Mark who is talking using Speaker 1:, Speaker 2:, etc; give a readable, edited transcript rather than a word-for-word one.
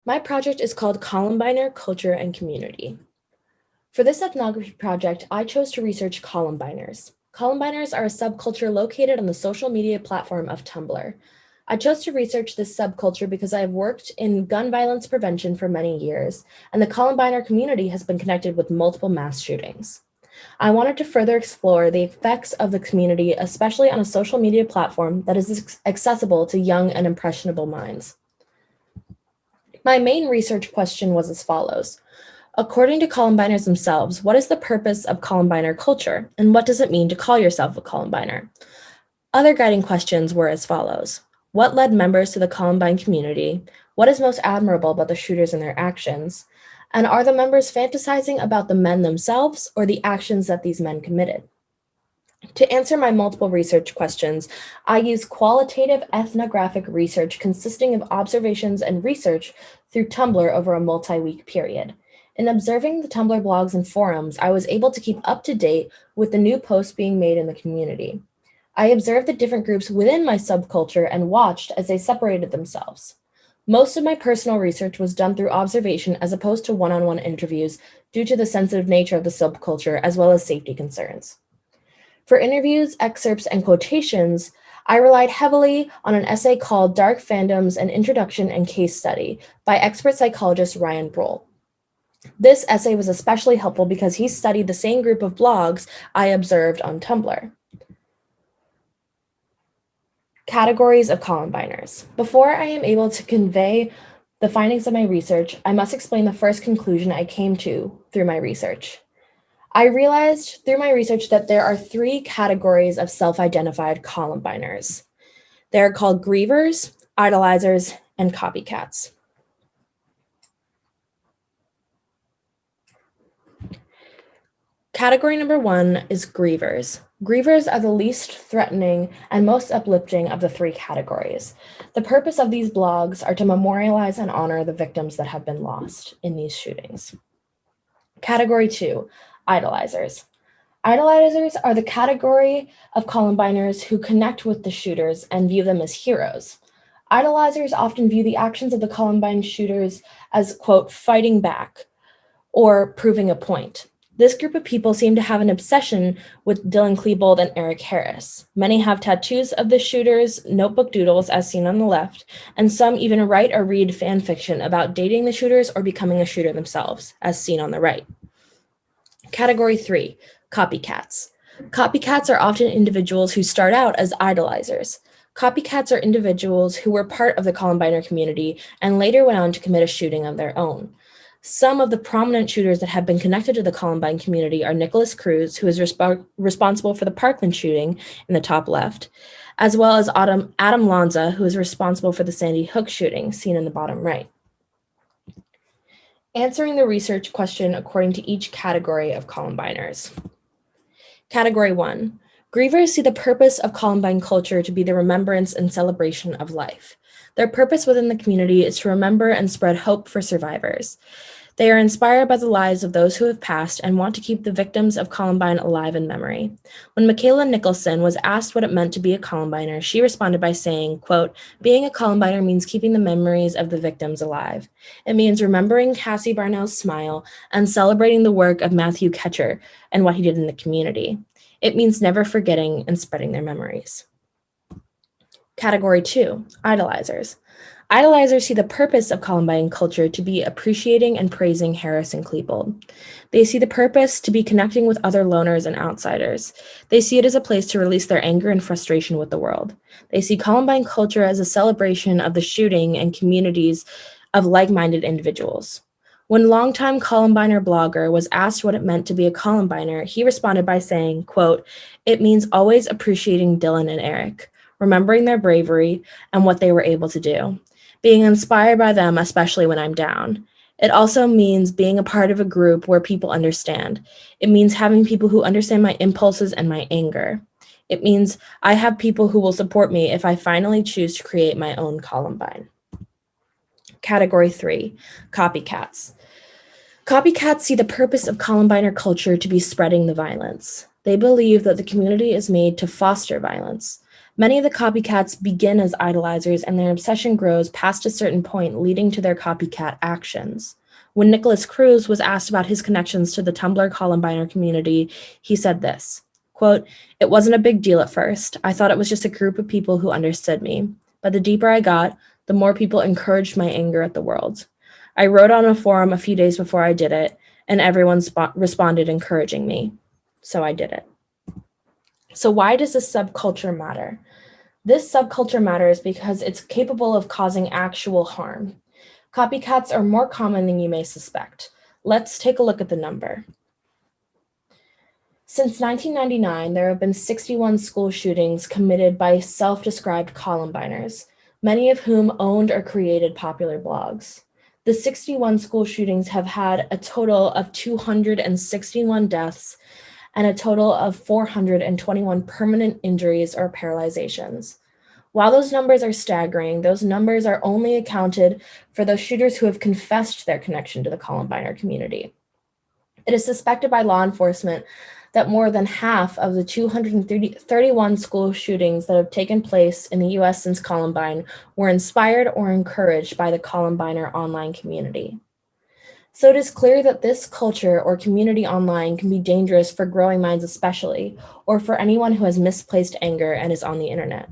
Speaker 1: My project is called Columbiner, Culture, and Community. For this ethnography project, I chose to research Columbiners. Columbiners are a subculture located on the social media platform of Tumblr. I chose to research this subculture because I have worked in gun violence prevention for many years, and the Columbiner community has been connected with multiple mass shootings. I wanted to further explore the effects of the community, especially on a social media platform that is accessible to young and impressionable minds. My main research question was as follows. According to Columbiners themselves, what is the purpose of Columbiner culture, and what does it mean to call yourself a Columbiner? Other guiding questions were as follows. What led members to the Columbine community? What is most admirable about the shooters and their actions? And are the members fantasizing about the men themselves or the actions that these men committed? To answer my multiple research questions, I use qualitative ethnographic research consisting of observations and research through Tumblr over a multi-week period. In observing the Tumblr blogs and forums, I was able to keep up to date with the new posts being made in the community. I observed the different groups within my subculture and watched as they separated themselves. Most of my personal research was done through observation as opposed to one-on-one interviews due to the sensitive nature of the subculture as well as safety concerns. For interviews, excerpts, and quotations, I relied heavily on an essay called Dark Fandoms, an Introduction and Case Study by expert psychologist Ryan Brohl. This essay was especially helpful because he studied the same group of blogs I observed on Tumblr. Categories of Columbiners. Before I am able to convey the findings of my research, I must explain the first conclusion I came to through my research. I realized through my research that there are three categories of self-identified Columbiners. They are called grievers, idolizers, and copycats. Category number one is grievers. Grievers are the least threatening and most uplifting of the three categories. The purpose of these blogs are to memorialize and honor the victims that have been lost in these shootings. Category two, idolizers. Idolizers are the category of Columbiners who connect with the shooters and view them as heroes. Idolizers often view the actions of the Columbine shooters as, quote, fighting back or proving a point. This group of people seem to have an obsession with Dylan Klebold and Eric Harris. Many have tattoos of the shooters, notebook doodles as seen on the left, and some even write or read fan fiction about dating the shooters or becoming a shooter themselves, as seen on the right. Category three, copycats. Copycats are often individuals who start out as idolizers. Copycats are individuals who were part of the Columbiner community and later went on to commit a shooting of their own. Some of the prominent shooters that have been connected to the Columbine community are Nicholas Cruz, who is responsible for the Parkland shooting in the top left, as well as Adam Lanza, who is responsible for the Sandy Hook shooting, seen in the bottom right. Answering the research question according to each category of Columbiners. Category one, grievers see the purpose of Columbine culture to be the remembrance and celebration of life. Their purpose within the community is to remember and spread hope for survivors. They are inspired by the lives of those who have passed and want to keep the victims of Columbine alive in memory. When Michaela Nicholson was asked what it meant to be a Columbiner, she responded by saying, quote, being a Columbiner means keeping the memories of the victims alive. It means remembering Cassie Barnell's smile and celebrating the work of Matthew Ketcher and what he did in the community. It means never forgetting and spreading their memories. Category two, idolizers. Idolizers see the purpose of Columbine culture to be appreciating and praising Harris and Klebold. They see the purpose to be connecting with other loners and outsiders. They see it as a place to release their anger and frustration with the world. They see Columbine culture as a celebration of the shooting and communities of like-minded individuals. When longtime Columbiner blogger was asked what it meant to be a Columbiner, he responded by saying, quote, it means always appreciating Dylan and Eric, remembering their bravery and what they were able to do, being inspired by them, especially when I'm down. It also means being a part of a group where people understand. It means having people who understand my impulses and my anger. It means I have people who will support me if I finally choose to create my own Columbine. Category three, copycats. Copycats see the purpose of Columbiner culture to be spreading the violence. They believe that the community is made to foster violence. Many of the copycats begin as idolizers, and their obsession grows past a certain point, leading to their copycat actions. When Nicholas Cruz was asked about his connections to the Tumblr Columbiner community, he said this, quote, "It wasn't a big deal at first. I thought it was just a group of people who understood me. But the deeper I got, the more people encouraged my anger at the world. I wrote on a forum a few days before I did it, and everyone responded encouraging me. So I did it." So why does this subculture matter? This subculture matters because it's capable of causing actual harm. Copycats are more common than you may suspect. Let's take a look at the number. Since 1999, there have been 61 school shootings committed by self-described Columbiners, many of whom owned or created popular blogs. The 61 school shootings have had a total of 261 deaths and a total of 421 permanent injuries or paralyzations. While those numbers are staggering, those numbers are only accounted for those shooters who have confessed their connection to the Columbiner community. It is suspected by law enforcement that more than half of the 231 school shootings that have taken place in the US since Columbine were inspired or encouraged by the Columbiner online community. So it is clear that this culture or community online can be dangerous for growing minds especially, or for anyone who has misplaced anger and is on the internet.